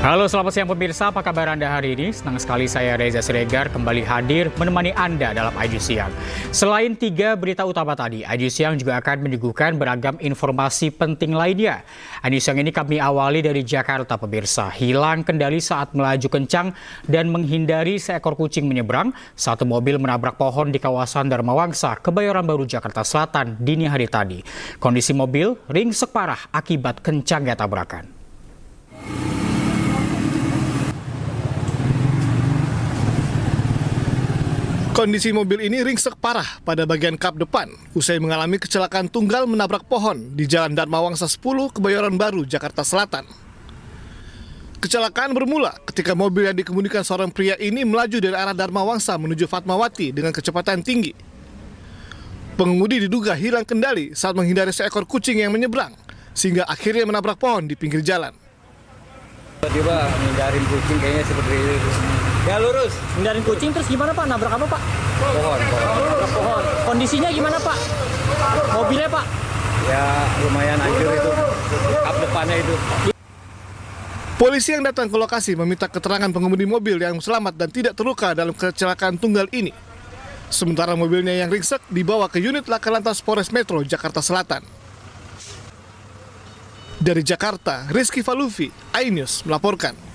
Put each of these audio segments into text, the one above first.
Halo, selamat siang pemirsa. Apa kabar Anda hari ini? Senang sekali saya Reza Siregar kembali hadir menemani Anda dalam Aju Siang. Selain 3 berita utama tadi, Aju Siang juga akan menyuguhkan beragam informasi penting lainnya. Aju Siang ini kami awali dari Jakarta pemirsa. Hilang kendali saat melaju kencang dan menghindari seekor kucing menyeberang. Satu mobil menabrak pohon di kawasan Dharma Wangsa, Kebayoran Baru, Jakarta Selatan dini hari tadi. Kondisi mobil ringsek parah akibat kencangnya tabrakan. Kondisi mobil ini ringsek parah pada bagian kap depan usai mengalami kecelakaan tunggal menabrak pohon di Jalan Dharma Wangsa 10, Kebayoran Baru, Jakarta Selatan. Kecelakaan bermula ketika mobil yang dikemudikan seorang pria ini melaju dari arah Dharma Wangsa menuju Fatmawati dengan kecepatan tinggi. Pengemudi diduga hilang kendali saat menghindari seekor kucing yang menyeberang, sehingga akhirnya menabrak pohon di pinggir jalan. Tiba menghindarin kucing kayaknya seperti itu. Ya lurus, Hindarin kucing terus gimana Pak? Nabrak apa Pak? pohon. Pohon. Kondisinya gimana Pak? Mobilnya Pak? Ya lumayan hancur itu, kap depannya itu. Polisi yang datang ke lokasi meminta keterangan pengemudi mobil yang selamat dan tidak terluka dalam kecelakaan tunggal ini. Sementara mobilnya yang ringsek dibawa ke unit Laka Lantas Polres Metro Jakarta Selatan. Dari Jakarta, Rizky Falufi, iNews melaporkan.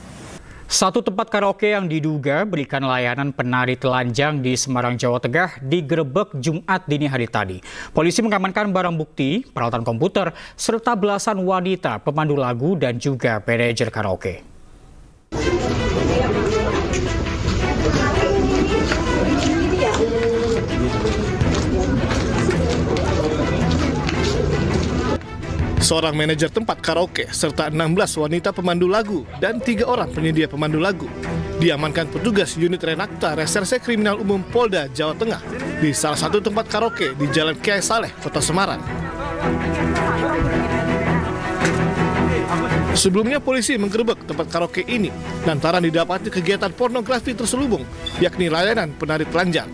Satu tempat karaoke yang diduga berikan layanan penari telanjang di Semarang, Jawa Tengah digerebek Jumat dini hari tadi. Polisi mengamankan barang bukti, peralatan komputer, serta belasan wanita pemandu lagu dan juga manajer karaoke. Seorang manajer tempat karaoke serta 16 wanita pemandu lagu dan 3 orang penyedia pemandu lagu diamankan petugas unit Renakta Reserse Kriminal Umum Polda Jawa Tengah di salah satu tempat karaoke di Jalan Kiai Saleh, Kota Semarang. Sebelumnya polisi menggerebek tempat karaoke ini lantaran didapati kegiatan pornografi terselubung, yakni layanan penari telanjang.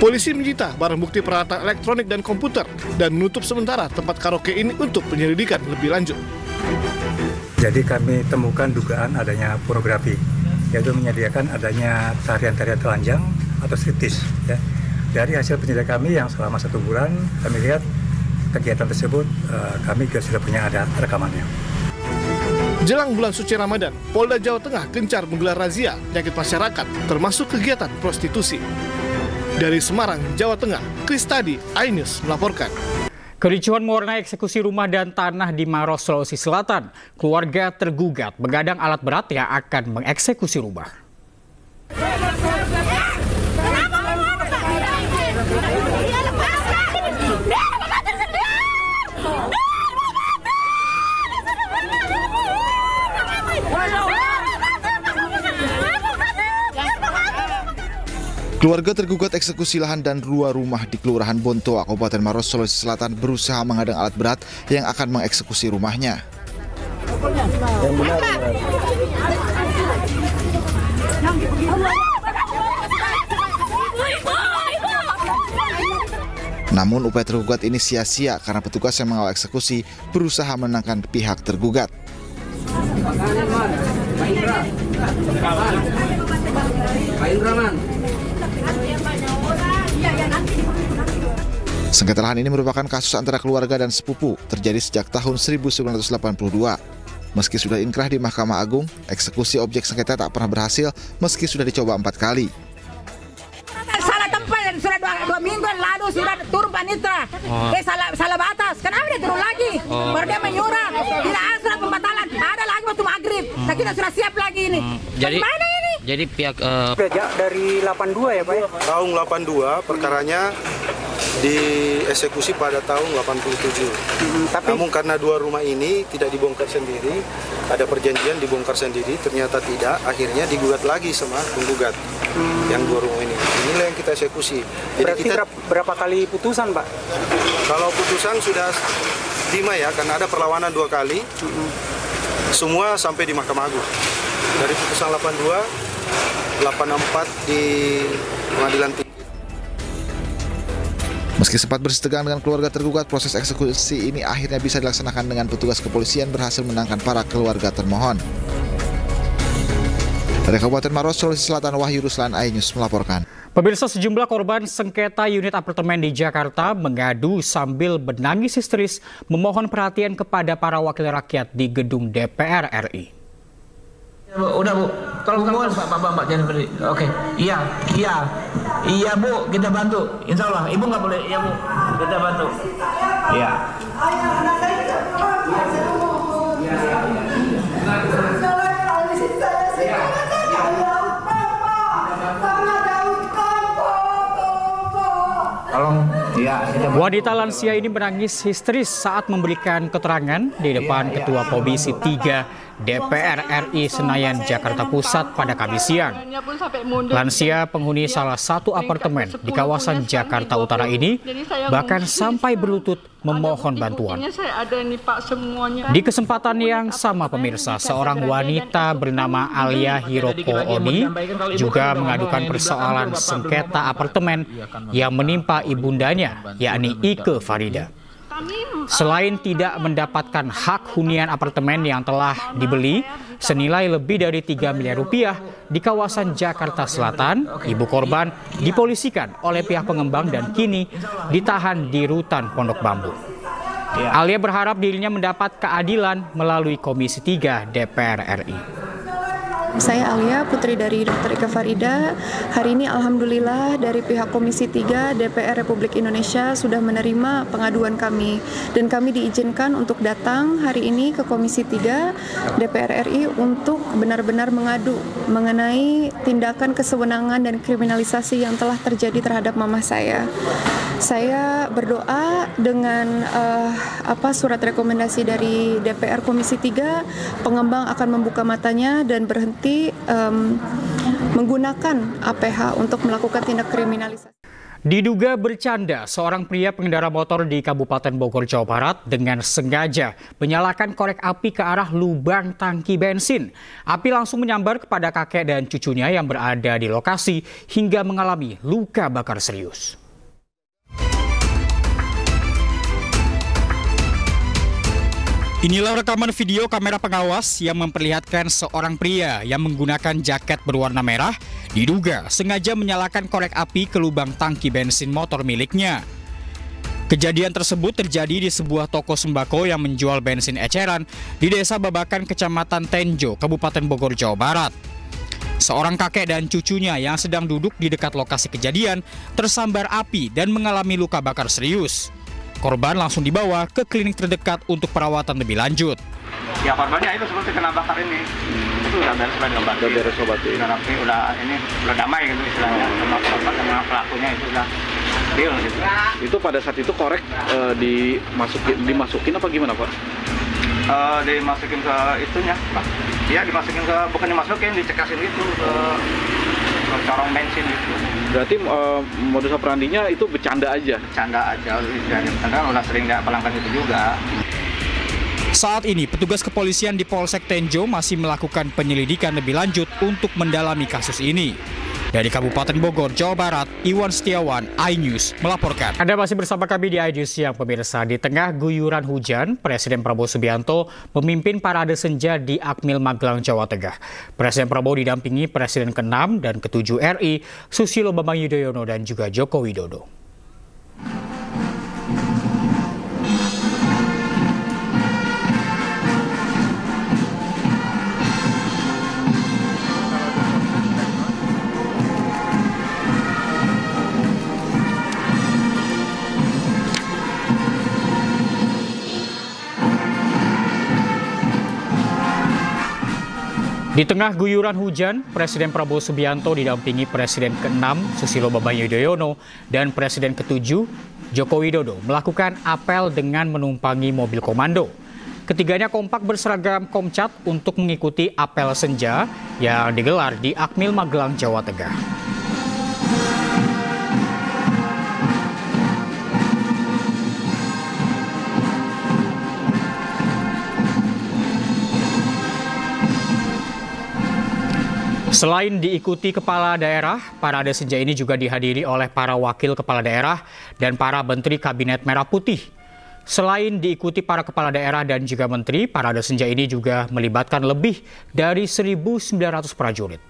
Polisi menyita barang bukti peralatan elektronik dan komputer dan menutup sementara tempat karaoke ini untuk penyelidikan lebih lanjut. Jadi kami temukan dugaan adanya pornografi, yaitu menyediakan adanya tarian-tarian telanjang atau striptease. Ya. Dari hasil penyelidikan kami yang selama 1 bulan, kami lihat kegiatan tersebut kami juga sudah punya ada rekamannya. Jelang bulan suci Ramadan, Polda Jawa Tengah gencar menggelar razia penyakit masyarakat, termasuk kegiatan prostitusi. Dari Semarang, Jawa Tengah, Kristadi, iNews melaporkan. Kericuhan mewarnai eksekusi rumah dan tanah di Maros, Sulawesi Selatan. Keluarga tergugat begadang alat berat yang akan mengeksekusi rumah. Keluarga tergugat eksekusi lahan dan 2 rumah di Kelurahan Bontoa, Kabupaten Maros, Sulawesi Selatan berusaha menghadang alat berat yang akan mengeksekusi rumahnya. Namun upaya tergugat ini sia-sia karena petugas yang mengawal eksekusi berusaha menenangkan pihak tergugat. Sengketa lahan ini merupakan kasus antara keluarga dan sepupu terjadi sejak tahun 1982. Meski sudah inkrah di Mahkamah Agung, eksekusi objek sengketa tak pernah berhasil meski sudah dicoba 4 kali. Salah tempat, sudah 2 minggu lalu sudah turun panitra. Salah batas, kenapa dia turun lagi? Baru dia menyurah, tidak ada surat pembatalan, ada lagi waktu maghrib. Nah, kita sudah siap lagi ini. Bagaimana ini? Jadi pihak Sejak dari 82 ya Pak ya? Tahun 82 perkaranya dieksekusi pada tahun 87. Namun karena 2 rumah ini tidak dibongkar sendiri, ada perjanjian dibongkar sendiri, ternyata tidak, akhirnya digugat lagi sama penggugat yang 2 rumah ini. Inilah yang kita eksekusi. Jadi Berarti berapa kali putusan Pak? Kalau putusan sudah 5 ya, karena ada perlawanan 2 kali, semua sampai di Mahkamah Agung. Dari putusan 82, 84 di Pengadilan Tinggi. Meski sempat bersih tegang dengan keluarga tergugat, proses eksekusi ini akhirnya bisa dilaksanakan dengan petugas kepolisian berhasil menangkan para keluarga termohon. Dari Kabupaten Maros, Sulawesi Selatan, Wahyu Ruslan, iNews melaporkan. Pemirsa, sejumlah korban sengketa unit apartemen di Jakarta mengadu sambil menangis histeris memohon perhatian kepada para wakil rakyat di gedung DPR RI. Udah Bu, tolong Pak jangan beri. Oke, iya Bu, kita bantu. Insya Allah, Ibu nggak boleh, iya Bu, kita bantu. Iya. Wanita lansia ini menangis histeris saat memberikan keterangan di depan Ketua Komisi 3 DPR RI Senayan, Jakarta Pusat pada Kamis siang. Lansia penghuni salah satu apartemen di kawasan Jakarta Utara ini bahkan sampai berlutut memohon bantuan. Di kesempatan yang sama, pemirsa, seorang wanita bernama Alia Hiroko Oni juga mengadukan persoalan sengketa apartemen yang menimpa ibundanya, yakni Ike Farida. Selain tidak mendapatkan hak hunian apartemen yang telah dibeli senilai lebih dari 3 miliar rupiah di kawasan Jakarta Selatan, ibu korban dipolisikan oleh pihak pengembang dan kini ditahan di rutan Pondok Bambu. Alia berharap dirinya mendapat keadilan melalui Komisi 3 DPR RI. Saya Alia, putri dari Dr. Ike Farida. Hari ini alhamdulillah dari pihak Komisi 3 DPR Republik Indonesia sudah menerima pengaduan kami. Dan kami diizinkan untuk datang hari ini ke Komisi 3 DPR RI untuk benar-benar mengadu mengenai tindakan kesewenangan dan kriminalisasi yang telah terjadi terhadap mama saya. Saya berdoa dengan surat rekomendasi dari DPR Komisi 3, pengembang akan membuka matanya dan berhenti menggunakan APH untuk melakukan tindak kriminalisasi. Diduga bercanda, seorang pria pengendara motor di Kabupaten Bogor, Jawa Barat dengan sengaja menyalakan korek api ke arah lubang tangki bensin. Api langsung menyambar kepada kakek dan cucunya yang berada di lokasi hingga mengalami luka bakar serius. Inilah rekaman video kamera pengawas yang memperlihatkan seorang pria yang menggunakan jaket berwarna merah diduga sengaja menyalakan korek api ke lubang tangki bensin motor miliknya. Kejadian tersebut terjadi di sebuah toko sembako yang menjual bensin eceran di Desa Babakan, Kecamatan Tenjo, Kabupaten Bogor, Jawa Barat. Seorang kakek dan cucunya yang sedang duduk di dekat lokasi kejadian tersambar api dan mengalami luka bakar serius. Korban langsung dibawa ke klinik terdekat untuk perawatan lebih lanjut. Ya, korbannya itu seperti kena bakar ini. Itu udah beres obatin. Udah damai gitu istilahnya. Sama korban sama pelakunya itu udah deal gitu. Itu pada saat itu korek dimasukin apa gimana, Pak? Dimasukin ke itunya, Pak. Iya, dimasukin ke, bukan dimasukin, dicekasin gitu ke corong bensin gitu. Berarti modus operandinya itu bercanda aja? Bercanda aja, karena udah sering pelanggan itu juga. Saat ini petugas kepolisian di Polsek Tenjo masih melakukan penyelidikan lebih lanjut untuk mendalami kasus ini. Dari Kabupaten Bogor, Jawa Barat, Iwan Setiawan, iNews melaporkan. Anda masih bersama kami di iNews Siang, pemirsa. Di tengah guyuran hujan, Presiden Prabowo Subianto memimpin parade senja di Akmil Magelang, Jawa Tengah. Presiden Prabowo didampingi Presiden ke-6 dan ke-7 RI, Susilo Bambang Yudhoyono dan juga Joko Widodo. Di tengah guyuran hujan, Presiden Prabowo Subianto didampingi Presiden ke-6 Susilo Bambang Yudhoyono dan Presiden ke-7 Joko Widodo melakukan apel dengan menumpangi mobil komando. Ketiganya kompak berseragam Komcat untuk mengikuti apel senja yang digelar di Akmil Magelang, Jawa Tengah. Selain diikuti kepala daerah, parade senja ini juga dihadiri oleh para wakil kepala daerah dan para menteri Kabinet Merah Putih. Selain diikuti para kepala daerah dan juga menteri, parade senja ini juga melibatkan lebih dari 1.900 prajurit.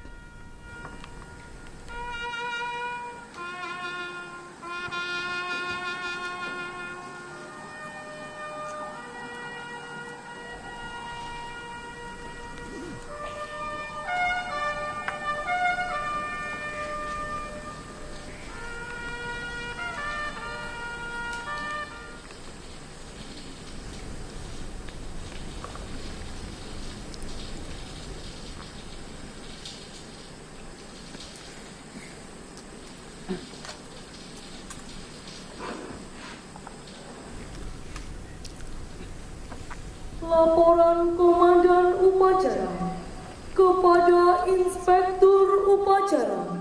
Laporan Komandan Upacara kepada Inspektur Upacara.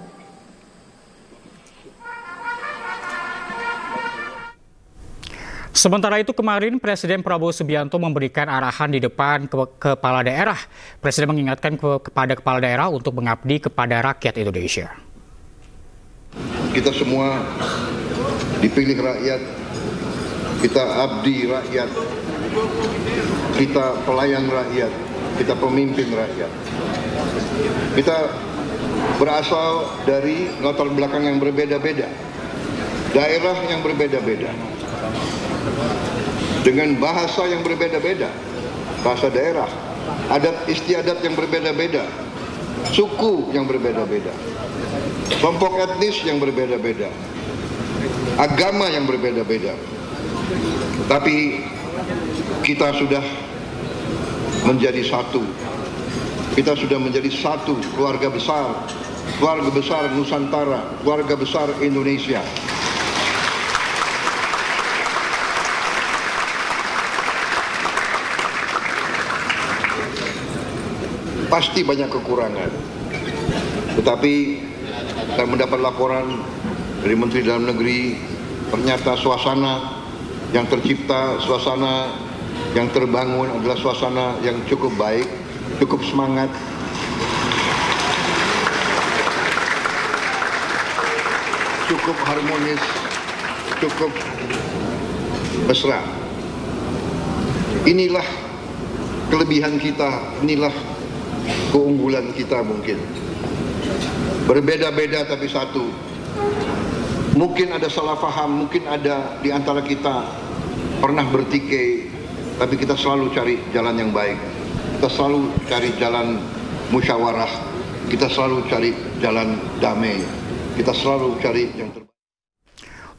Sementara itu kemarin Presiden Prabowo Subianto memberikan arahan di depan kepala daerah. Presiden mengingatkan kepada kepala daerah untuk mengabdi kepada rakyat Indonesia. Kita semua dipilih rakyat, kita abdi rakyat, kita pelayan rakyat, kita pemimpin rakyat. Kita berasal dari latar belakang yang berbeda-beda, daerah yang berbeda-beda, dengan bahasa yang berbeda-beda, bahasa daerah, adat istiadat yang berbeda-beda, suku yang berbeda-beda, kelompok etnis yang berbeda-beda, agama yang berbeda-beda. Tapi kita sudah menjadi satu. Kita sudah menjadi satu keluarga besar Nusantara, keluarga besar Indonesia. Pasti banyak kekurangan. Tetapi kita mendapat laporan dari Menteri Dalam Negeri, ternyata suasana yang tercipta, suasana yang terbangun adalah suasana yang cukup baik, cukup semangat. Cukup harmonis, cukup mesra. Inilah kelebihan kita, inilah keunggulan kita mungkin. Berbeda-beda tapi satu. Mungkin ada salah paham, mungkin ada di antara kita pernah bertikai, tapi kita selalu cari jalan yang baik. Kita selalu cari jalan musyawarah. Kita selalu cari jalan damai. Kita selalu cari yang terbaik.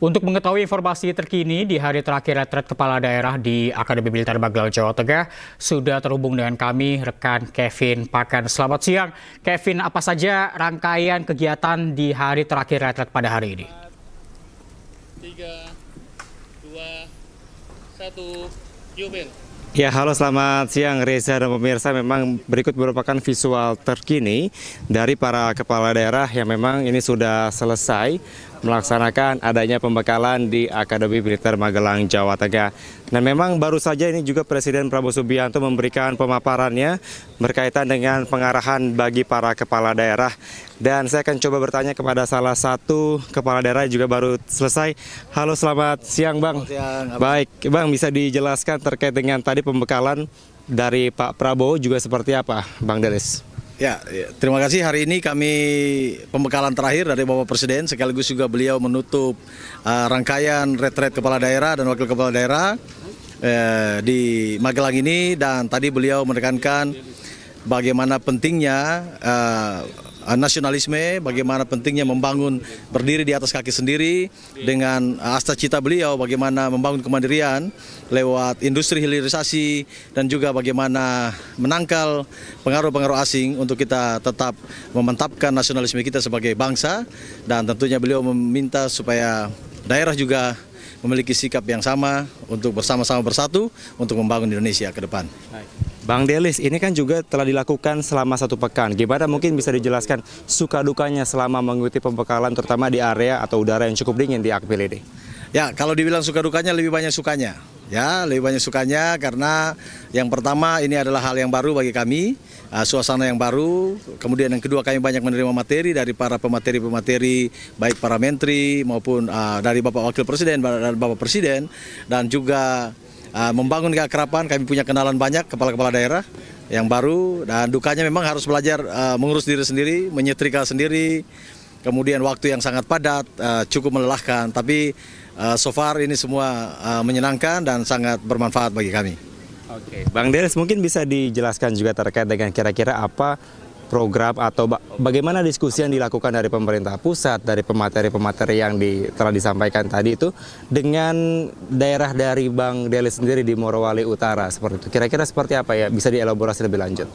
Untuk mengetahui informasi terkini di hari terakhir retret kepala daerah di Akademi Militer Magelang, Jawa Tengah, sudah terhubung dengan kami rekan Kevin Pakan. Selamat siang, Kevin. Apa saja rangkaian kegiatan di hari terakhir retret pada hari ini? 3, 2, 1, Yubin. Ya, halo selamat siang Reza dan pemirsa. Memang berikut merupakan visual terkini dari para kepala daerah yang memang ini sudah selesai melaksanakan adanya pembekalan di Akademi Militer Magelang, Jawa Tengah. Dan memang baru saja ini juga Presiden Prabowo Subianto memberikan pemaparannya berkaitan dengan pengarahan bagi para kepala daerah. Dan saya akan coba bertanya kepada salah satu kepala daerah yang juga baru selesai. Halo, selamat siang Bang. Siang, baik, Bang, bisa dijelaskan terkait dengan tadi pembekalan dari Pak Prabowo juga seperti apa, Bang Delis? Ya, terima kasih. Hari ini kami pembekalan terakhir dari Bapak Presiden, sekaligus juga beliau menutup rangkaian retret kepala daerah dan wakil kepala daerah di Magelang ini. Dan tadi beliau menekankan bagaimana pentingnya nasionalisme, bagaimana pentingnya membangun berdiri di atas kaki sendiri dengan asta cita beliau, bagaimana membangun kemandirian lewat industri hilirisasi dan juga bagaimana menangkal pengaruh-pengaruh asing untuk kita tetap memantapkan nasionalisme kita sebagai bangsa. Dan tentunya beliau meminta supaya daerah juga memiliki sikap yang sama untuk bersama-sama bersatu untuk membangun Indonesia ke depan. Bang Delis, ini kan juga telah dilakukan selama 1 pekan. Gimana mungkin bisa dijelaskan suka dukanya selama mengikuti pembekalan terutama di area atau udara yang cukup dingin di Akmil ini? Ya, kalau dibilang suka dukanya lebih banyak sukanya. Ya, lebih banyak sukanya karena yang pertama ini adalah hal yang baru bagi kami, suasana yang baru. Kemudian yang kedua, kami banyak menerima materi dari para pemateri-pemateri, baik para menteri maupun dari Bapak Wakil Presiden dan Bapak Presiden, dan juga membangun keakraban. Kami punya kenalan banyak kepala-kepala daerah yang baru, dan dukanya memang harus belajar mengurus diri sendiri, menyetrika sendiri. Kemudian waktu yang sangat padat, cukup melelahkan, tapi so far ini semua menyenangkan dan sangat bermanfaat bagi kami. Oke, Bang Delis mungkin bisa dijelaskan juga terkait dengan kira-kira apa program atau bagaimana diskusi yang dilakukan dari pemerintah pusat, dari pemateri-pemateri yang telah disampaikan tadi itu dengan daerah dari Bang Delis sendiri di Morowali Utara seperti itu. Kira-kira seperti apa ya? Bisa dielaborasi lebih lanjut.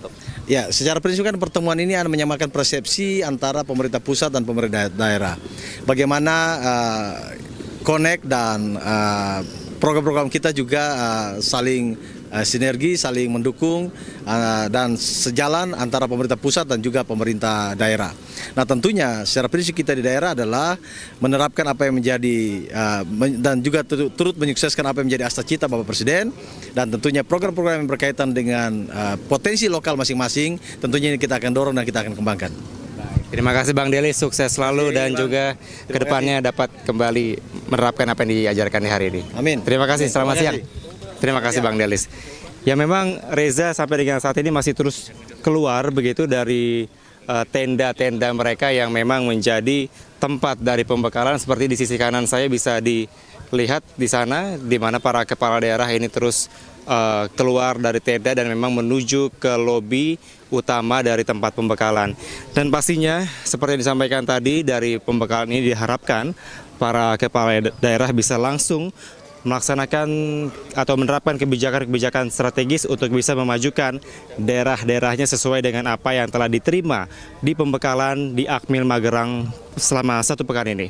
Ya, secara prinsip kan pertemuan ini akan menyamakan persepsi antara pemerintah pusat dan pemerintah daerah. Bagaimana connect dan program-program kita juga saling sinergi, saling mendukung dan sejalan antara pemerintah pusat dan juga pemerintah daerah. Nah, tentunya secara prinsip kita di daerah adalah menerapkan apa yang menjadi dan juga turut menyukseskan apa yang menjadi asta-cita Bapak Presiden, dan tentunya program-program yang berkaitan dengan potensi lokal masing-masing tentunya ini kita akan dorong dan kita akan kembangkan. Terima kasih Bang Delis, sukses selalu dan juga kedepannya dapat kembali menerapkan apa yang diajarkan di hari ini. Amin. Terima kasih, selamat siang. Terima kasih Bang Delis. Ya memang Reza sampai dengan saat ini masih terus keluar begitu dari tenda-tenda mereka yang memang menjadi tempat dari pembekalan. Seperti di sisi kanan saya bisa dilihat di sana di mana para kepala daerah ini terus keluar dari tenda dan memang menuju ke lobi utama dari tempat pembekalan. Dan pastinya seperti yang disampaikan tadi, dari pembekalan ini diharapkan para kepala daerah bisa langsung melaksanakan atau menerapkan kebijakan-kebijakan strategis untuk bisa memajukan daerah-daerahnya sesuai dengan apa yang telah diterima di pembekalan di Akmil Magelang selama 1 pekan ini.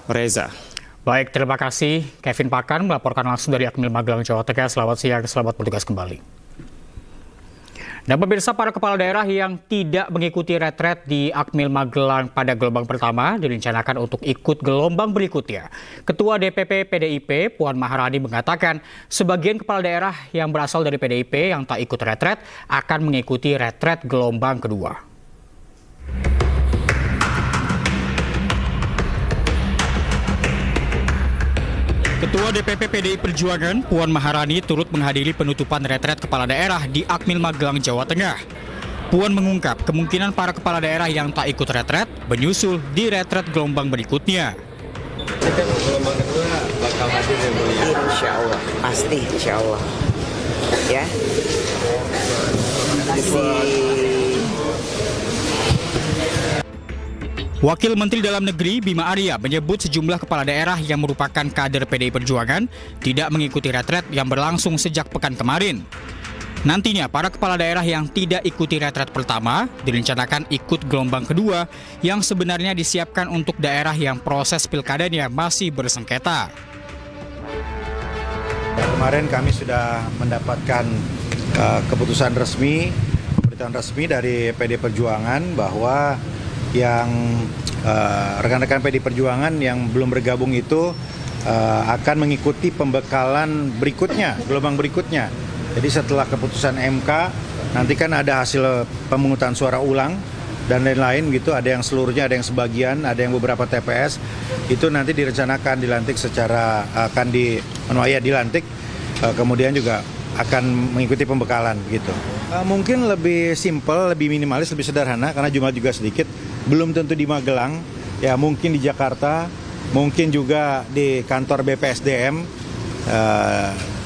Reza. Baik, terima kasih Kevin Pakan melaporkan langsung dari Akmil Magelang, Jawa Tengah. Selamat siang, selamat bertugas kembali. Dan pemirsa, para kepala daerah yang tidak mengikuti retret di Akmil Magelang pada gelombang pertama direncanakan untuk ikut gelombang berikutnya. Ketua DPP PDIP Puan Maharani mengatakan sebagian kepala daerah yang berasal dari PDIP yang tak ikut retret akan mengikuti retret gelombang kedua. Ketua DPP PDI Perjuangan Puan Maharani turut menghadiri penutupan retret kepala daerah di Akmil Magelang, Jawa Tengah. Puan mengungkap kemungkinan para kepala daerah yang tak ikut retret menyusul di retret gelombang berikutnya. Gelombang kedua bakal hadir ya Bu? Insya Allah, pasti insya Allah. Ya. Wakil Menteri Dalam Negeri Bima Arya menyebut sejumlah kepala daerah yang merupakan kader PDI Perjuangan tidak mengikuti retret yang berlangsung sejak pekan kemarin. Nantinya para kepala daerah yang tidak ikuti retret pertama direncanakan ikut gelombang kedua yang sebenarnya disiapkan untuk daerah yang proses pilkadanya masih bersengketa. Kemarin kami sudah mendapatkan keputusan resmi, pemberitaan resmi dari PDI Perjuangan bahwa yang rekan-rekan PDI Perjuangan yang belum bergabung itu akan mengikuti pembekalan berikutnya, gelombang berikutnya. Jadi setelah keputusan MK, nanti kan ada hasil pemungutan suara ulang dan lain-lain gitu, ada yang seluruhnya, ada yang sebagian, ada yang beberapa TPS, itu nanti direncanakan dilantik secara, dilantik, kemudian juga akan mengikuti pembekalan gitu. Mungkin lebih simpel, lebih minimalis, lebih sederhana karena jumlah juga sedikit. Belum tentu di Magelang, ya mungkin di Jakarta, mungkin juga di kantor BPSDM,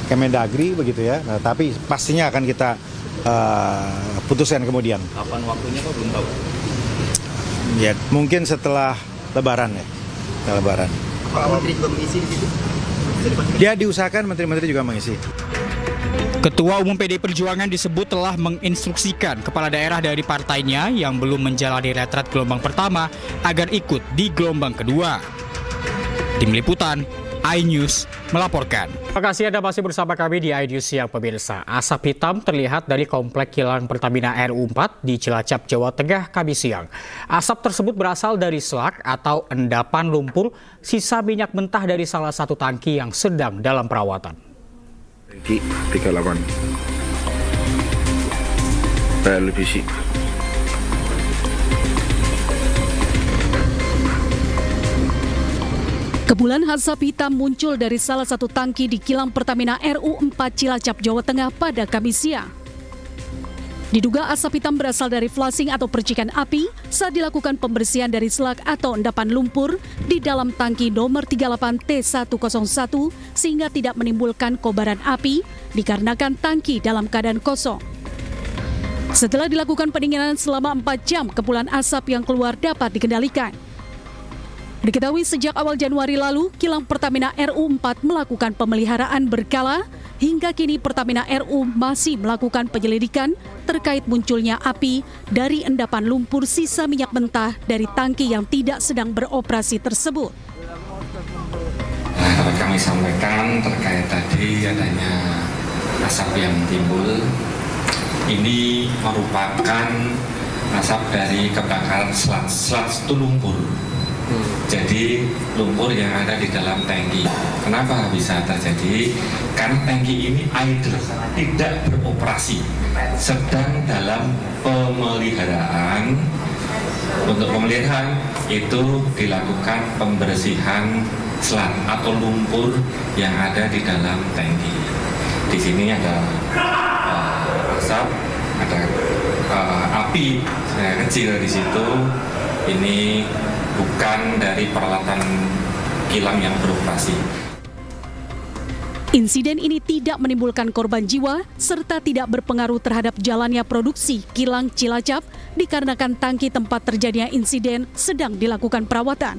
Kemendagri begitu ya. Nah, tapi pastinya akan kita putuskan kemudian. Kapan waktunya kok belum tahu? Ya mungkin setelah Lebaran ya, setelah Lebaran. Pak Menteri juga mengisi di situ? Ya diusahakan menteri-menteri juga mengisi. Ketua Umum PDI Perjuangan disebut telah menginstruksikan kepala daerah dari partainya yang belum menjalani retret gelombang pertama agar ikut di gelombang kedua. Tim Liputan, iNews melaporkan. Terima kasih Anda masih bersama kami di iNews Siang pemirsa. Asap hitam terlihat dari komplek kilang Pertamina RU4 di Cilacap, Jawa Tengah, Kamis siang. Asap tersebut berasal dari selak atau endapan lumpur sisa minyak mentah dari salah satu tangki yang sedang dalam perawatan. Tangki 38 televisi. Kepulan asap hitam muncul dari salah satu tangki di kilang Pertamina RU4 Cilacap, Jawa Tengah pada Kamis siang. Diduga asap hitam berasal dari flasing atau percikan api saat dilakukan pembersihan dari selak atau endapan lumpur di dalam tangki nomor 38 T101 sehingga tidak menimbulkan kobaran api dikarenakan tangki dalam keadaan kosong. Setelah dilakukan pendinginan selama 4 jam, kepulan asap yang keluar dapat dikendalikan. Diketahui sejak awal Januari lalu, kilang Pertamina RU4 melakukan pemeliharaan berkala, hingga kini Pertamina RU masih melakukan penyelidikan terkait munculnya api dari endapan lumpur sisa minyak mentah dari tangki yang tidak sedang beroperasi tersebut. Dapat kami sampaikan terkait tadi adanya asap yang timbul, ini merupakan asap dari kebakaran selat itu lumpur. Jadi lumpur yang ada di dalam tangki. Kenapa bisa terjadi? Karena tangki ini idle, tidak beroperasi, sedang dalam pemeliharaan. Untuk pemeliharaan itu dilakukan pembersihan selat atau lumpur yang ada di dalam tangki. Di sini ada asap, ada api kecil di situ. Ini bukan dari peralatan kilang yang beroperasi. Insiden ini tidak menimbulkan korban jiwa serta tidak berpengaruh terhadap jalannya produksi kilang Cilacap dikarenakan tangki tempat terjadinya insiden sedang dilakukan perawatan.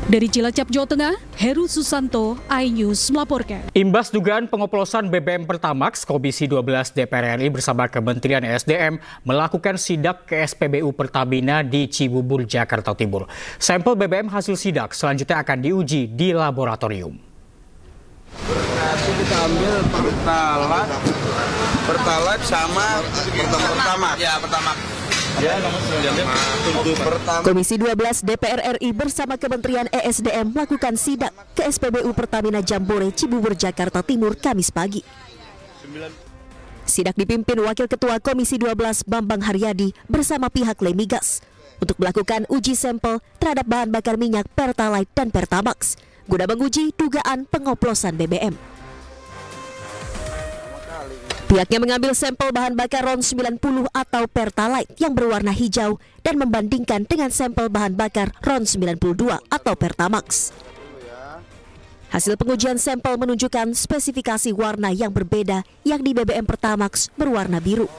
Dari Cilacap, Jawa Tengah, Heru Susanto, iNews melaporkan. Imbas dugaan pengoplosan BBM Pertamax, Komisi 12 DPR RI bersama Kementerian ESDM melakukan sidak ke SPBU Pertamina di Cibubur, Jakarta Timur. Sampel BBM hasil sidak selanjutnya akan diuji di laboratorium. Kita ambil Pertalite sama Pertamax. Ya, Pertamax. Komisi 12 DPR RI bersama Kementerian ESDM melakukan sidak ke SPBU Pertamina Jambore, Cibubur, Jakarta Timur, Kamis pagi. Sidak dipimpin Wakil Ketua Komisi 12 Bambang Haryadi bersama pihak Lemigas untuk melakukan uji sampel terhadap bahan bakar minyak Pertalite dan Pertamax guna menguji dugaan pengoplosan BBM. Pihaknya mengambil sampel bahan bakar RON 90 atau Pertalite yang berwarna hijau dan membandingkan dengan sampel bahan bakar RON 92 atau Pertamax. Hasil pengujian sampel menunjukkan spesifikasi warna yang berbeda, yakni BBM Pertamax berwarna biru.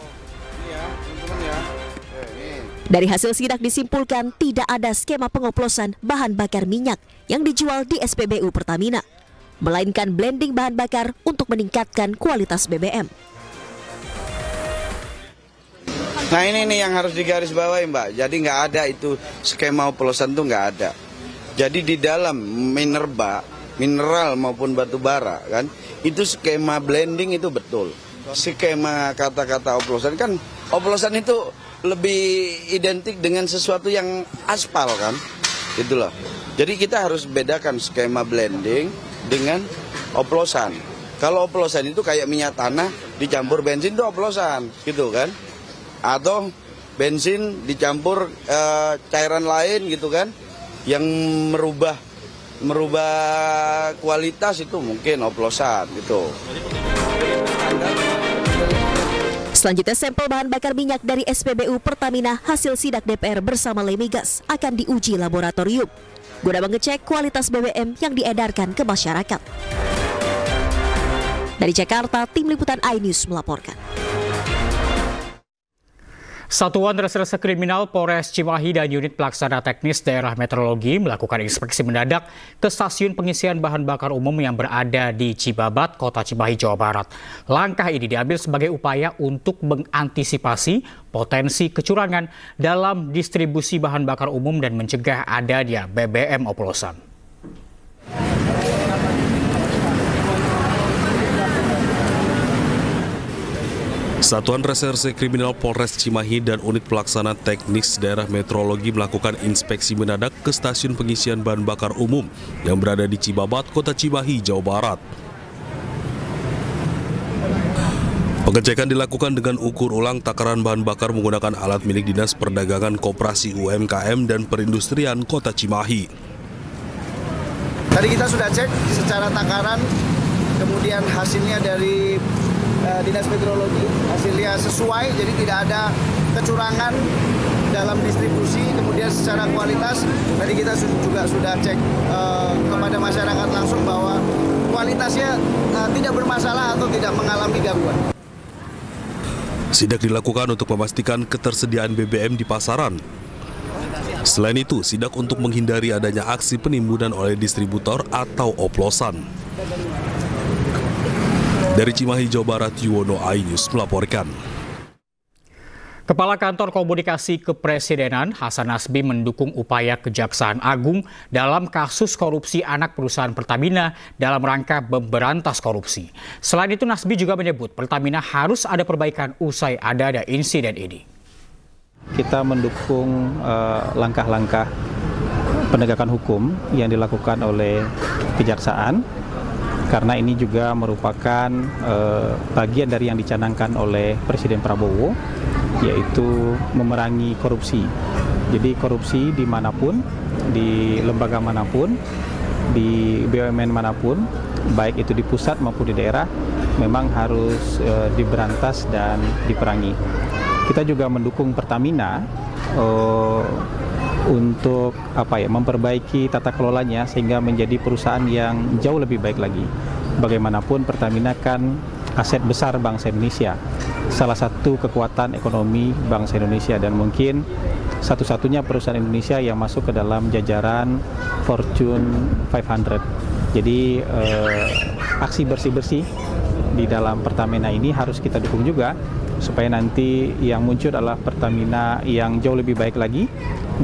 Dari hasil sidak disimpulkan tidak ada skema pengoplosan bahan bakar minyak yang dijual di SPBU Pertamina, melainkan blending bahan bakar untuk meningkatkan kualitas BBM. Nah ini nih yang harus digarisbawahi Mbak, jadi nggak ada itu skema oplosan tuh nggak ada. Jadi di dalam mineral maupun batu bara kan, itu skema blending itu betul. Skema kata-kata oplosan kan, oplosan itu lebih identik dengan sesuatu yang aspal kan, gitu loh. Jadi kita harus bedakan skema blending dengan oplosan. Kalau oplosan itu kayak minyak tanah dicampur bensin itu oplosan, gitu kan. Atau bensin dicampur cairan lain gitu kan, yang merubah kualitas itu mungkin oplosan gitu. Selanjutnya sampel bahan bakar minyak dari SPBU Pertamina hasil sidak DPR bersama Lemigas akan diuji laboratorium guna mengecek kualitas BBM yang diedarkan ke masyarakat. Dari Jakarta, Tim Liputan iNews melaporkan. Satuan Reserse Kriminal Polres Cimahi dan unit pelaksana teknis daerah meteorologi melakukan inspeksi mendadak ke stasiun pengisian bahan bakar umum yang berada di Cibabat, Kota Cimahi, Jawa Barat. Langkah ini diambil sebagai upaya untuk mengantisipasi potensi kecurangan dalam distribusi bahan bakar umum dan mencegah adanya BBM oplosan. Satuan Reserse Kriminal Polres Cimahi dan Unit Pelaksana Teknis Daerah Meteorologi melakukan inspeksi mendadak ke stasiun pengisian bahan bakar umum yang berada di Cibabat, Kota Cimahi, Jawa Barat. Pengecekan dilakukan dengan ukur ulang takaran bahan bakar menggunakan alat milik Dinas Perdagangan Koperasi UMKM dan Perindustrian Kota Cimahi. Tadi kita sudah cek secara takaran, kemudian hasilnya dari Dinas Meteorologi, hasilnya sesuai, jadi tidak ada kecurangan dalam distribusi. Kemudian secara kualitas, tadi kita juga sudah cek kepada masyarakat langsung bahwa kualitasnya tidak bermasalah atau tidak mengalami gangguan. Sidak dilakukan untuk memastikan ketersediaan BBM di pasaran. Selain itu, sidak untuk menghindari adanya aksi penimbunan oleh distributor atau oplosan. Dari Cimahi, Jawa Barat, Yuwono, iNews melaporkan. Kepala Kantor Komunikasi Kepresidenan Hasan Nasbi mendukung upaya Kejaksaan Agung dalam kasus korupsi anak perusahaan Pertamina dalam rangka memberantas korupsi. Selain itu, Nasbi juga menyebut Pertamina harus ada perbaikan usai ada insiden ini. Kita mendukung langkah-langkah penegakan hukum yang dilakukan oleh Kejaksaan, karena ini juga merupakan bagian dari yang dicanangkan oleh Presiden Prabowo, yaitu memerangi korupsi. Jadi korupsi dimanapun, di lembaga manapun, di BUMN manapun, baik itu di pusat maupun di daerah, memang harus diberantas dan diperangi. Kita juga mendukung Pertamina untuk memperbaiki tata kelolanya sehingga menjadi perusahaan yang jauh lebih baik lagi. Bagaimanapun Pertamina kan aset besar bangsa Indonesia, salah satu kekuatan ekonomi bangsa Indonesia, dan mungkin satu-satunya perusahaan Indonesia yang masuk ke dalam jajaran Fortune 500. Jadi aksi bersih-bersih di dalam Pertamina ini harus kita dukung juga, supaya nanti yang muncul adalah Pertamina yang jauh lebih baik lagi,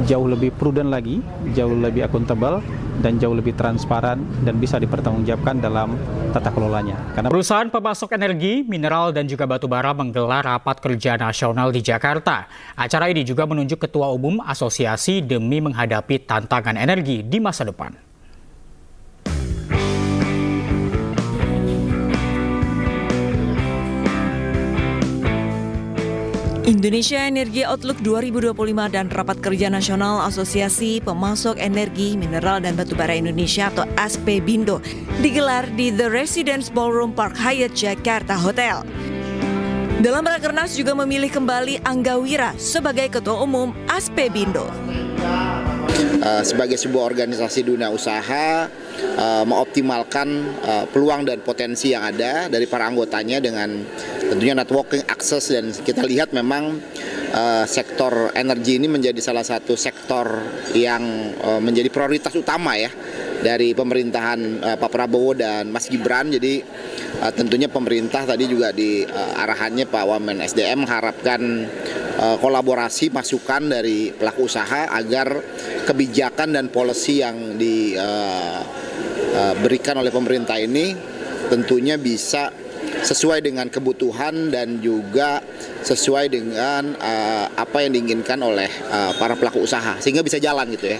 jauh lebih prudent lagi, jauh lebih akuntabel, dan jauh lebih transparan dan bisa dipertanggungjawabkan dalam tata kelolanya. Karena perusahaan pemasok energi, mineral, dan juga batu bara menggelar rapat kerja nasional di Jakarta. Acara ini juga menunjuk Ketua Umum Asosiasi demi menghadapi tantangan energi di masa depan. Indonesia Energy Outlook 2025 dan Rapat Kerja Nasional Asosiasi Pemasok Energi, Mineral, dan Batubara Indonesia atau ASPEBINDO digelar di The Residence Ballroom Park Hyatt Jakarta Hotel. Dalam Rakernas juga memilih kembali Angga Wira sebagai Ketua Umum ASPEBINDO. Sebagai sebuah organisasi dunia usaha, mengoptimalkan peluang dan potensi yang ada dari para anggotanya dengan tentunya networking, akses, dan kita lihat memang sektor energi ini menjadi salah satu sektor yang menjadi prioritas utama ya dari pemerintahan Pak Prabowo dan Mas Gibran. Jadi tentunya pemerintah tadi juga di arahannya Pak Wamen SDM mengharapkan kolaborasi masukan dari pelaku usaha agar kebijakan dan policy yang diberikan oleh pemerintah ini tentunya bisa sesuai dengan kebutuhan dan juga sesuai dengan apa yang diinginkan oleh para pelaku usaha sehingga bisa jalan gitu ya.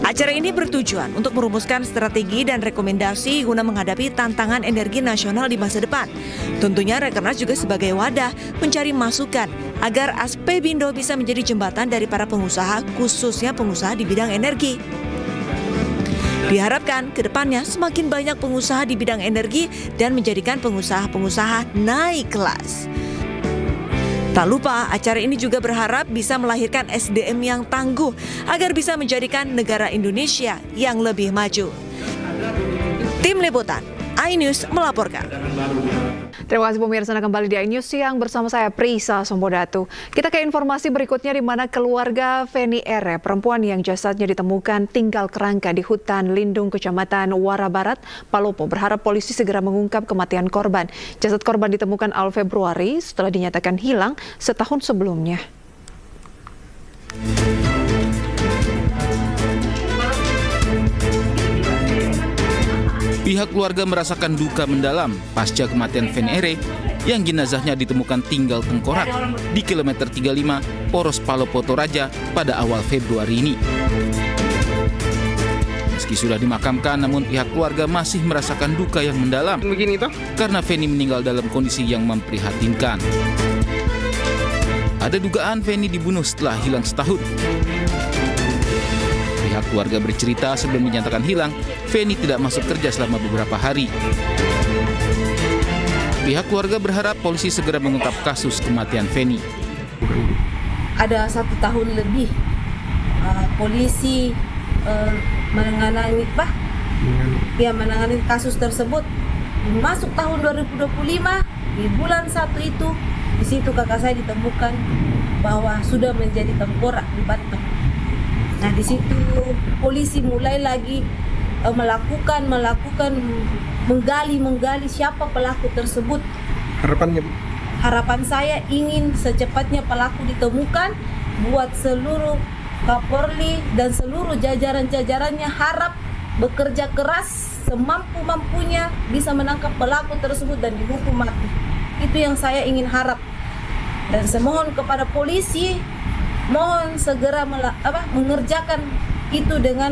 Acara ini bertujuan untuk merumuskan strategi dan rekomendasi guna menghadapi tantangan energi nasional di masa depan. Tentunya Rakernas juga sebagai wadah mencari masukan agar ASPEBINDO bisa menjadi jembatan dari para pengusaha, khususnya pengusaha di bidang energi. Diharapkan ke depannya semakin banyak pengusaha di bidang energi dan menjadikan pengusaha-pengusaha naik kelas. Tak lupa, acara ini juga berharap bisa melahirkan SDM yang tangguh agar bisa menjadikan negara Indonesia yang lebih maju. Tim Liputan, iNews melaporkan. Terima kasih pemirsa, Anda kembali di iNews Siang bersama saya Prisa Sombodatu. Kita ke informasi berikutnya di mana keluarga Feni R, perempuan yang jasadnya ditemukan tinggal kerangka di hutan lindung Kecamatan Wara Barat, Palopo, berharap polisi segera mengungkap kematian korban. Jasad korban ditemukan awal Februari setelah dinyatakan hilang setahun sebelumnya. Pihak keluarga merasakan duka mendalam pasca kematian Feni R yang jenazahnya ditemukan tinggal tengkorak di kilometer 35 Poros Palopo Toraja pada awal Februari ini. Meski sudah dimakamkan, namun pihak keluarga masih merasakan duka yang mendalam karena Feni meninggal dalam kondisi yang memprihatinkan. Ada dugaan Feni dibunuh setelah hilang setahun. Pihak keluarga bercerita sebelum dinyatakan hilang, Feni tidak masuk kerja selama beberapa hari. Pihak keluarga berharap polisi segera mengungkap kasus kematian Feni. Ada 1 tahun lebih polisi menangani kasus tersebut. Masuk tahun 2025 di bulan 1 itu, di situ kakak saya ditemukan bahwa sudah menjadi tengkorak di Batam. Nah, di situ polisi mulai lagi melakukan menggali siapa pelaku tersebut. Harapan saya ingin secepatnya pelaku ditemukan, buat seluruh Kapolri dan seluruh jajaran-jajarannya harap bekerja keras semampu-mampunya bisa menangkap pelaku tersebut dan dihukum mati. Itu yang saya ingin harap. Dan semohon kepada polisi, mohon segera mengerjakan itu dengan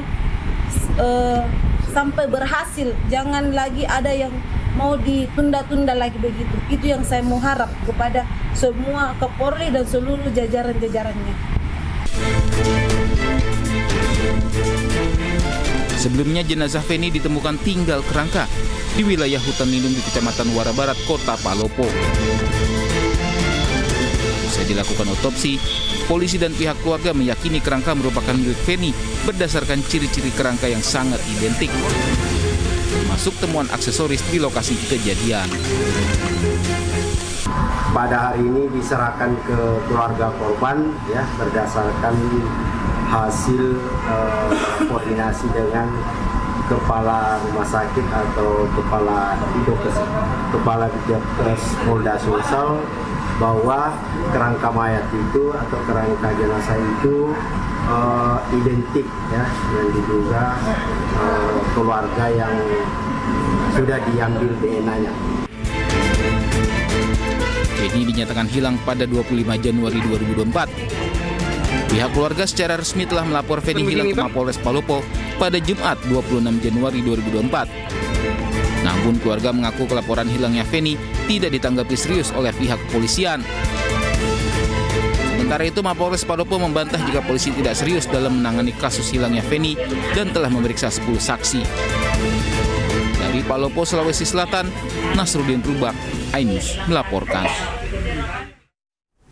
sampai berhasil. Jangan lagi ada yang mau ditunda-tunda lagi begitu. Itu yang saya mau harap kepada semua Kapolri dan seluruh jajaran-jajarannya. Sebelumnya jenazah Feni ditemukan tinggal kerangka di wilayah hutan lindung di Kecamatan Wara Barat, Kota Palopo. Usai dilakukan otopsi, polisi dan pihak keluarga meyakini kerangka merupakan milik Feni berdasarkan ciri-ciri kerangka yang sangat identik, termasuk temuan aksesoris di lokasi kejadian. Pada hari ini diserahkan ke keluarga korban ya, berdasarkan hasil koordinasi dengan kepala rumah sakit atau kepala Dinkes Polda Sulsel bahwa kerangka mayat itu atau kerangka jenazah itu identik ya, yang diduga keluarga yang sudah diambil DNA-nya. Feni dinyatakan hilang pada 25 Januari 2024. Pihak keluarga secara resmi telah melapor Feni hilang ke Mapolres Palopo pada Jumat 26 Januari 2024. Namun keluarga mengaku kelaporan hilangnya Feni tidak ditanggapi serius oleh pihak kepolisian. Sementara itu Mapolres Palopo membantah jika polisi tidak serius dalam menangani kasus hilangnya Feni dan telah memeriksa 10 saksi. Dari Palopo, Sulawesi Selatan, Nasruddin Rubak, iNews melaporkan.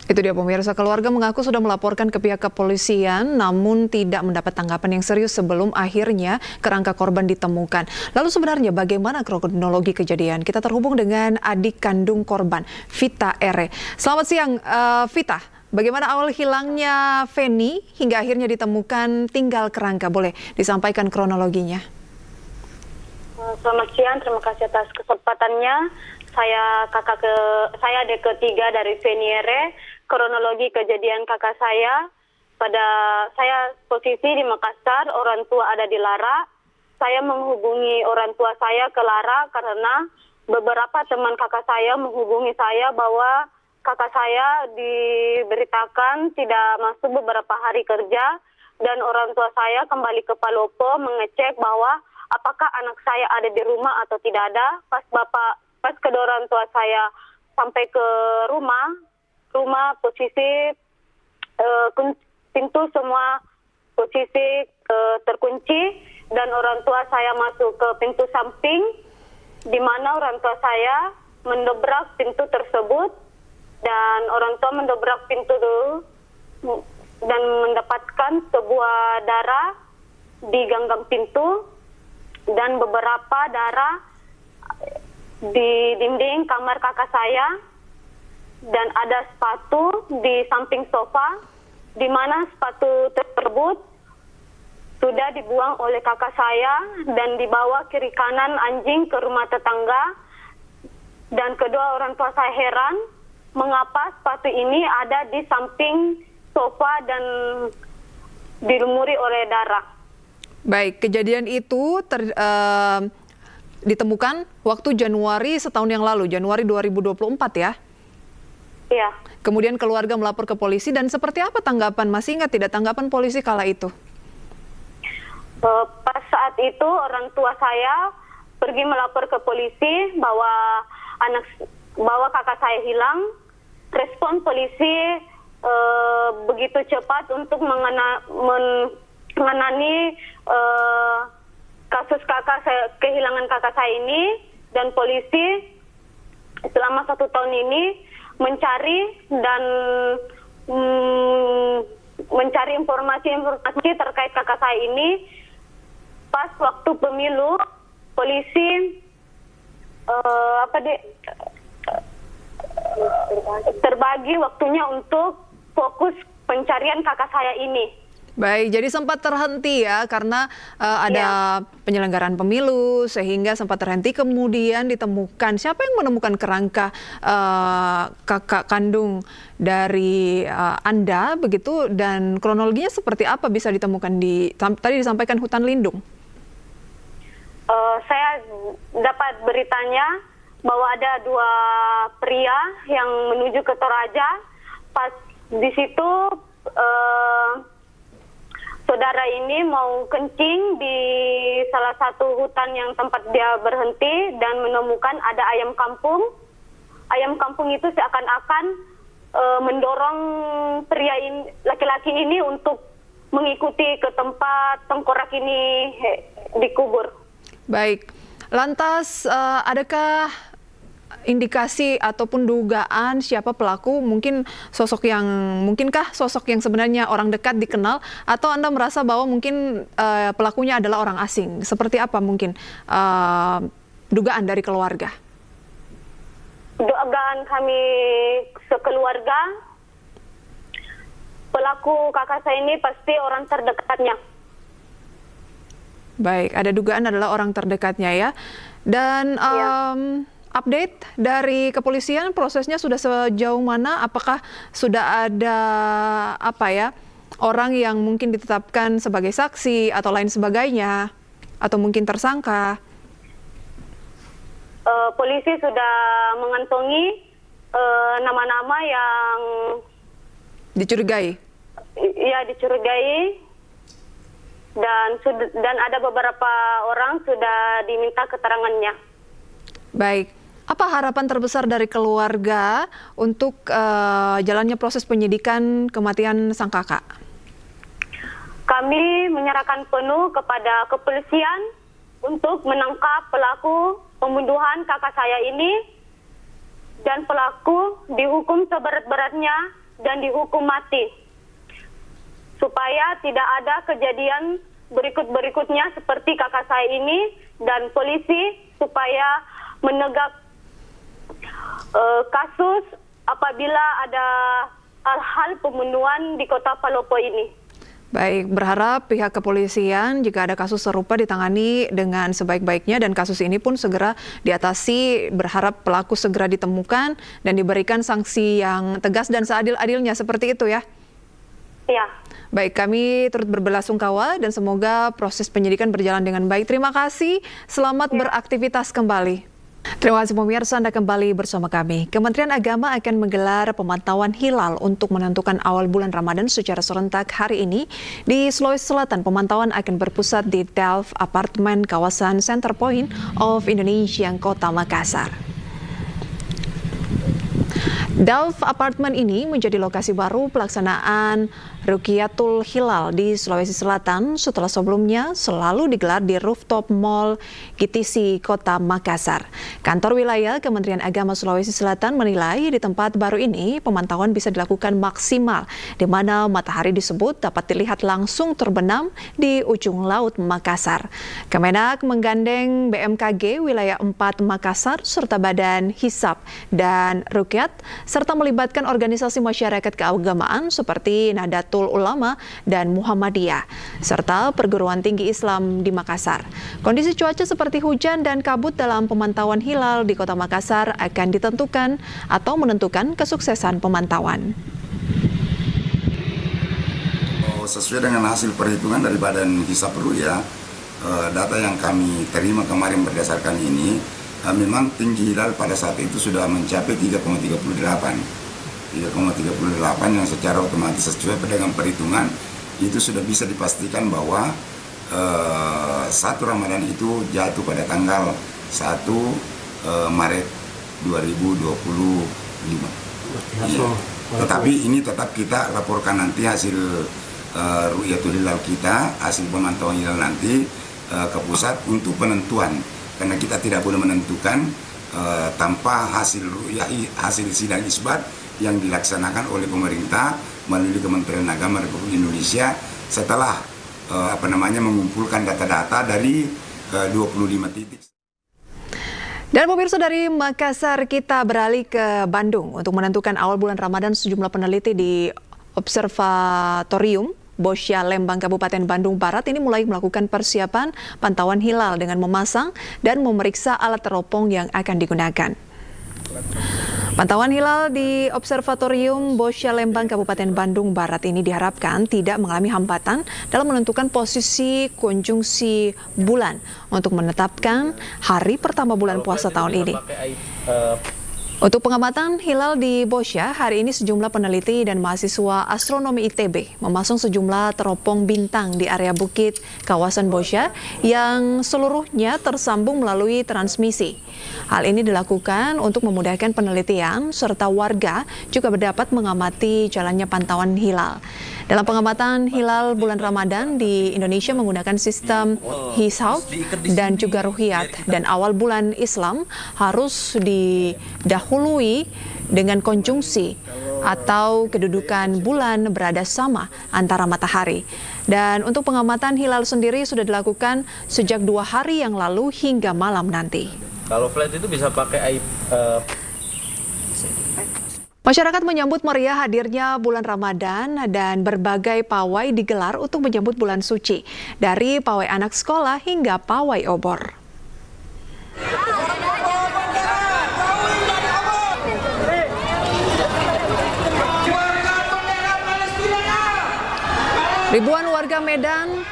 Itu dia pemirsa, keluarga mengaku sudah melaporkan ke pihak kepolisian namun tidak mendapat tanggapan yang serius sebelum akhirnya kerangka korban ditemukan. Lalu sebenarnya bagaimana kronologi kejadian? Kita terhubung dengan adik kandung korban, Vita R. Selamat siang, Vita. Bagaimana awal hilangnya Feni hingga akhirnya ditemukan tinggal kerangka? Boleh disampaikan kronologinya? Selamat siang, terima kasih atas kesempatannya. Saya adik ketiga dari Feni R. Kronologi kejadian kakak saya, saya posisi di Makassar, orang tua ada di Lara. Saya menghubungi orang tua saya ke Lara karena beberapa teman kakak saya menghubungi saya bahwa kakak saya diberitakan tidak masuk beberapa hari kerja dan orang tua saya kembali ke Palopo mengecek bahwa apakah anak saya ada di rumah atau tidak ada. Pas kedua orang tua saya sampai ke rumah posisi pintu semua posisi terkunci dan orang tua saya masuk ke pintu samping di mana orang tua saya mendobrak pintu tersebut dan orang tua mendobrak pintu dan mendapatkan sebuah darah di ganggang pintu dan beberapa darah di dinding kamar kakak saya. Dan ada sepatu di samping sofa, di mana sepatu tersebut sudah dibuang oleh kakak saya dan dibawa kiri kanan anjing ke rumah tetangga. Dan kedua orang tua saya heran, mengapa sepatu ini ada di samping sofa dan dilumuri oleh darah. Baik, kejadian itu ditemukan waktu Januari setahun yang lalu, Januari 2024 ya? Iya. Kemudian keluarga melapor ke polisi dan seperti apa tanggapan? Masih ingat tidak tanggapan polisi kala itu? Pas saat itu orang tua saya pergi melapor ke polisi bahwa kakak saya hilang. Respon polisi begitu cepat untuk menangani kasus kehilangan kakak saya ini, dan polisi selama 1 tahun ini mencari informasi terkait kakak saya ini. Pas waktu pemilu, polisi terbagi waktunya untuk fokus pencarian kakak saya ini. Baik, jadi sempat terhenti ya karena ada penyelenggaraan pemilu sehingga sempat terhenti, kemudian ditemukan. Siapa yang menemukan kerangka kakak kandung dari Anda begitu, dan kronologinya seperti apa bisa ditemukan tadi disampaikan hutan lindung? Saya dapat beritanya bahwa ada 2 pria yang menuju ke Toraja. Pas di situ saudara ini mau kencing di salah satu hutan yang tempat dia berhenti dan menemukan ada ayam kampung. Ayam kampung itu seakan-akan mendorong pria ini, laki-laki ini untuk mengikuti ke tempat tengkorak ini dikubur. Baik, lantas adakah indikasi ataupun dugaan siapa pelaku? Mungkinkah sosok yang sebenarnya orang dekat dikenal, atau Anda merasa bahwa mungkin pelakunya adalah orang asing? Seperti apa mungkin dugaan dari keluarga? Dugaan kami sekeluarga, pelaku kakak saya ini pasti orang terdekatnya. Baik, ada dugaan adalah orang terdekatnya ya. Dan update dari kepolisian, prosesnya sudah sejauh mana? Apakah sudah ada orang yang mungkin ditetapkan sebagai saksi atau lain sebagainya, atau mungkin tersangka? Polisi sudah mengantongi nama-nama yang dicurigai. Iya, dicurigai, dan ada beberapa orang sudah diminta keterangannya. Baik. Apa harapan terbesar dari keluarga untuk jalannya proses penyidikan kematian sang kakak? Kami menyerahkan penuh kepada kepolisian untuk menangkap pelaku pembunuhan kakak saya ini, dan pelaku dihukum seberat-beratnya dan dihukum mati, supaya tidak ada kejadian berikut-berikutnya seperti kakak saya ini, dan polisi supaya menegak kasus apabila ada hal-hal pembunuhan di kota Palopo ini. Baik, berharap pihak kepolisian jika ada kasus serupa ditangani dengan sebaik-baiknya dan kasus ini pun segera diatasi. Berharap pelaku segera ditemukan dan diberikan sanksi yang tegas dan seadil-adilnya, seperti itu ya? Iya. Baik, kami turut berbelasungkawa dan semoga proses penyidikan berjalan dengan baik. Terima kasih, selamat beraktivitas kembali. Terima kasih pemirsa, Anda kembali bersama kami. Kementerian Agama akan menggelar pemantauan hilal untuk menentukan awal bulan Ramadan secara serentak hari ini. Di Sulawesi Selatan, pemantauan akan berpusat di Delft Apartment, kawasan Center Point of Indonesia, Kota Makassar. Delft Apartment ini menjadi lokasi baru pelaksanaan Rukiyatul Hilal di Sulawesi Selatan setelah sebelumnya selalu digelar di rooftop Mall GTC Kota Makassar. Kantor wilayah Kementerian Agama Sulawesi Selatan menilai di tempat baru ini pemantauan bisa dilakukan maksimal, di mana matahari disebut dapat dilihat langsung terbenam di ujung laut Makassar. Kemenak menggandeng BMKG wilayah 4 Makassar serta Badan Hisab dan Rukyat, serta melibatkan organisasi masyarakat keagamaan seperti Nahdlatul Ulama dan Muhammadiyah, serta perguruan tinggi Islam di Makassar. Kondisi cuaca seperti hujan dan kabut dalam pemantauan hilal di Kota Makassar akan ditentukan atau menentukan kesuksesan pemantauan. Sesuai dengan hasil perhitungan dari Badan Hisab Rukyat, data yang kami terima kemarin berdasarkan ini, memang tinggi hilal pada saat itu sudah mencapai 3,38 yang secara otomatis sesuai dengan perhitungan itu sudah bisa dipastikan bahwa 1 Ramadan itu jatuh pada tanggal 1 Maret 2025. Ya. Tetapi ini tetap kita laporkan nanti hasil ru'yatul hilal kita, hasil pemantauan hilal nanti ke pusat untuk penentuan, karena kita tidak boleh menentukan tanpa hasil ru'yah, hasil sidang isbat yang dilaksanakan oleh pemerintah melalui Kementerian Agama Republik Indonesia setelah mengumpulkan data-data dari 25 titik. Dan pemirsa, dari Makassar kita beralih ke Bandung untuk menentukan awal bulan Ramadan. Sejumlah peneliti di Observatorium Bosya Lembang Kabupaten Bandung Barat ini mulai melakukan persiapan pantauan hilal dengan memasang dan memeriksa alat teropong yang akan digunakan. Pantauan hilal di Observatorium Bosya Lembang Kabupaten Bandung Barat ini diharapkan tidak mengalami hambatan dalam menentukan posisi konjungsi bulan untuk menetapkan hari pertama bulan puasa tahun ini. Untuk pengamatan hilal di Bosya, hari ini sejumlah peneliti dan mahasiswa astronomi ITB memasang sejumlah teropong bintang di area bukit kawasan Bosya yang seluruhnya tersambung melalui transmisi. Hal ini dilakukan untuk memudahkan penelitian serta warga juga dapat mengamati jalannya pantauan hilal. Dalam pengamatan hilal bulan Ramadan di Indonesia menggunakan sistem hisab dan juga ruhiyat, dan awal bulan Islam harus didahului dengan konjungsi atau kedudukan bulan berada sama antara matahari. Dan untuk pengamatan hilal sendiri sudah dilakukan sejak 2 hari yang lalu hingga malam nanti. Kalau flat itu bisa pakai Masyarakat menyambut meriah hadirnya bulan Ramadan dan berbagai pawai digelar untuk menyambut bulan suci, dari pawai anak sekolah hingga pawai obor. Ribuan warga Medan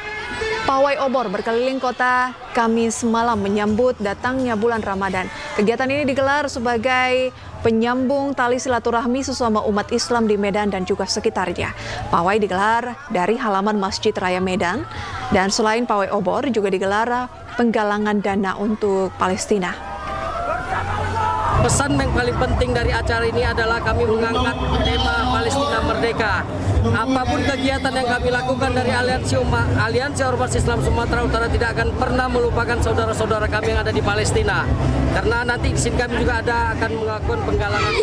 pawai obor berkeliling kota Kamis malam menyambut datangnya bulan Ramadan. Kegiatan ini digelar sebagai penyambung tali silaturahmi sesama umat Islam di Medan dan juga sekitarnya. Pawai digelar dari halaman Masjid Raya Medan, dan selain pawai obor juga digelar penggalangan dana untuk Palestina. Pesan yang paling penting dari acara ini adalah kami mengangkat tema Palestina Merdeka. Apapun kegiatan yang kami lakukan dari Aliansi Ormas Islam Sumatera Utara tidak akan pernah melupakan saudara-saudara kami yang ada di Palestina. Karena nanti di sini kami juga akan melakukan penggalangan.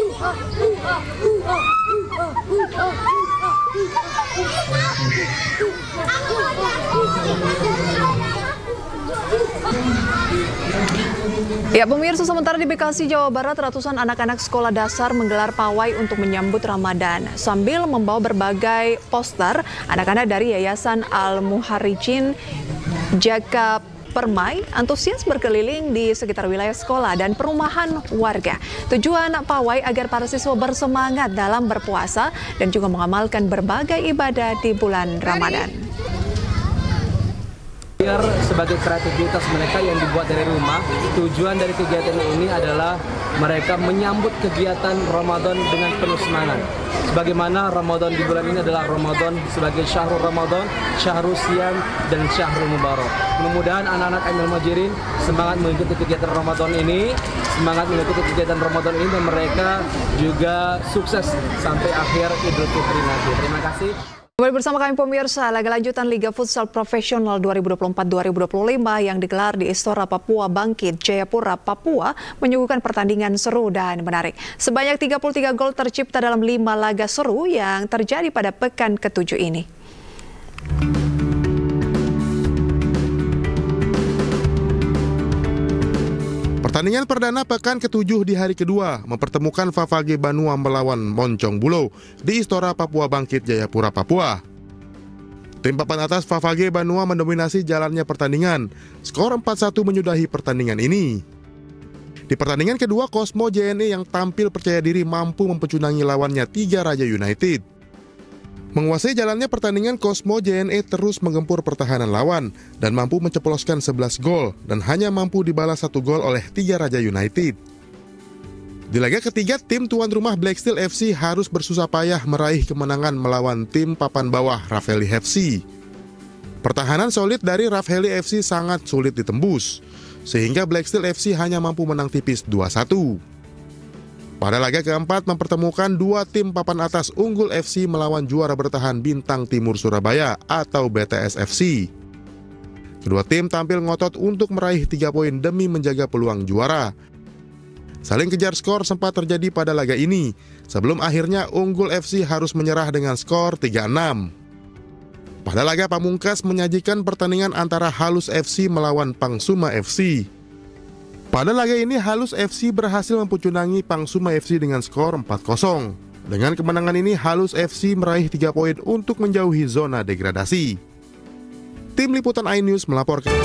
Ya, pemirsa, sementara di Bekasi, Jawa Barat, ratusan anak-anak sekolah dasar menggelar pawai untuk menyambut Ramadan. Sambil membawa berbagai poster, anak-anak dari Yayasan Al-Muharrijin Jaka Permai antusias berkeliling di sekitar wilayah sekolah dan perumahan warga. Tujuan pawai agar para siswa bersemangat dalam berpuasa dan juga mengamalkan berbagai ibadah di bulan Ramadan. Biar sebagai kreativitas mereka yang dibuat dari rumah, tujuan dari kegiatan ini adalah mereka menyambut kegiatan Ramadan dengan penuh semangat. Sebagaimana Ramadan di bulan ini adalah Ramadan sebagai Syahrul Ramadan, Syahrul Siyam, dan Syahrul Mubarak. Mudah-mudahan anak-anak Al-Muharrijin semangat mengikuti kegiatan Ramadan ini, dan mereka juga sukses sampai akhir Idul Fitri nanti. Terima kasih. Kembali bersama kami pemirsa, laga lanjutan Liga Futsal Profesional 2024-2025 yang digelar di Istora Papua Bangkit, Jayapura, Papua menyuguhkan pertandingan seru dan menarik. Sebanyak 33 gol tercipta dalam 5 laga seru yang terjadi pada pekan ke-7 ini. Pertandingan perdana pekan ke-7 di hari kedua mempertemukan Favage Banua melawan Moncong Bulo di Istora Papua Bangkit, Jayapura, Papua. Tim papan atas Favage Banua mendominasi jalannya pertandingan. Skor 4-1 menyudahi pertandingan ini. Di pertandingan kedua, Cosmo JNE yang tampil percaya diri mampu mempecundangi lawannya 3 Raja United. Menguasai jalannya pertandingan, Cosmo JNE terus menggempur pertahanan lawan dan mampu menceploskan 11 gol dan hanya mampu dibalas 1 gol oleh Tiga Raja United. Di laga ketiga, tim tuan rumah Black Steel FC harus bersusah payah meraih kemenangan melawan tim papan bawah Rafeli FC. Pertahanan solid dari Rafeli FC sangat sulit ditembus, sehingga Black Steel FC hanya mampu menang tipis 2-1. Pada laga keempat mempertemukan dua tim papan atas unggul FC melawan juara bertahan Bintang Timur Surabaya atau BTS FC. Kedua tim tampil ngotot untuk meraih 3 poin demi menjaga peluang juara. Saling kejar skor sempat terjadi pada laga ini, sebelum akhirnya unggul FC harus menyerah dengan skor 3-6. Pada laga pamungkas menyajikan pertandingan antara Halus FC melawan Pangsuma FC. Pada laga ini Halus FC berhasil mempucunangi Pangsuma FC dengan skor 4-0. Dengan kemenangan ini Halus FC meraih 3 poin untuk menjauhi zona degradasi. Tim Liputan iNews melaporkan.